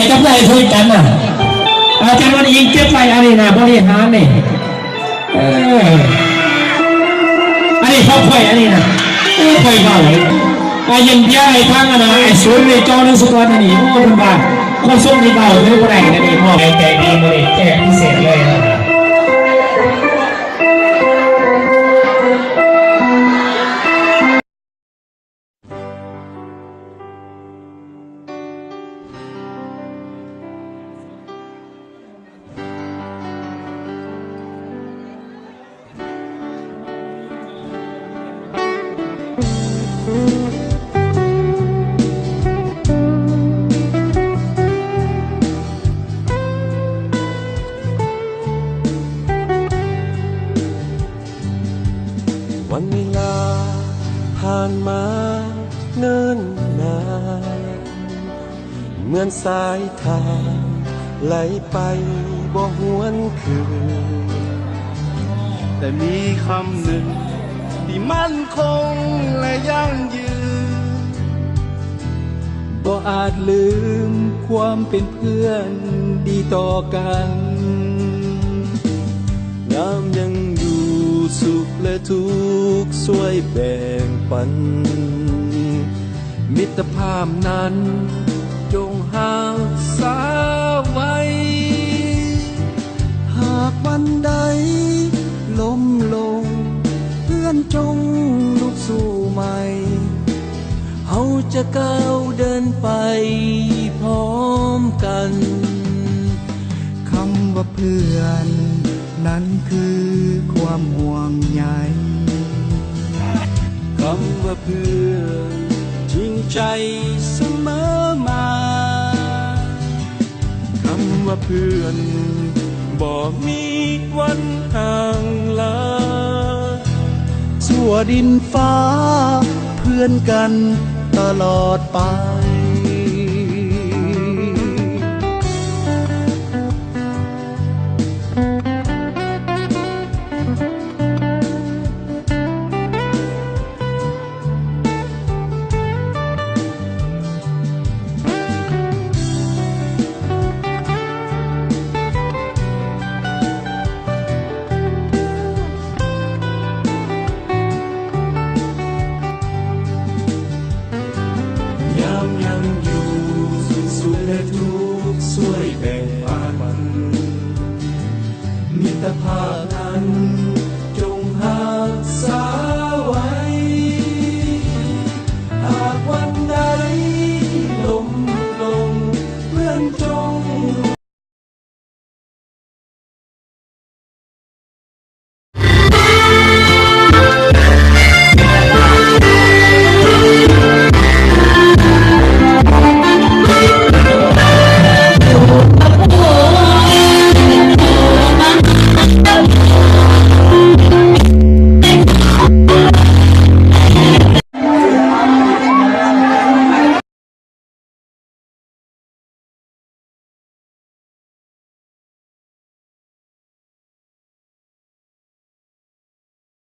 กับนายคุยกันน่ะอาจารย์วันยิงเก็บไปอะไรนะบริหารนี่อันนี้เขาค่อยอันนี้นะค่อยเบาเลยยิงเบี้ยไอ้ทั้งนะไอ้ศูนย์ในจอนึกสกอร์นี่โอ้คุณบ้าคนส่งที่เบาเท่าไหร่นะนี่มอบใจดีบริแจกพิเศษเลยนะวันเวลาผ่านมาเนิ่นนานเหมือนสายทางไหลไปบ่หวนคืนแต่มีคำหนึ่งที่มั่นคงและยั่งยืนบ่อาจลืมความเป็นเพื่อนดีต่อกันยามยังอยู่สุขและทุกข์ช่วยแบ่งปันมิตรภาพนั้นจงหาสาไว้หากวันใดล้มลงเพื่อนจงลุกสู้ใหม่เฮาจะก้าวเดินไปพร้อมกันคำว่าเพื่อนนั้นคือความห่วงใยคำว่าเพื่อนจริงใจเสมอมาคำว่าเพื่อนบ่มีวันห่างลาชั่วดินฟ้าเพื่อนกันตลอดไปยังอยู่สุขและทุ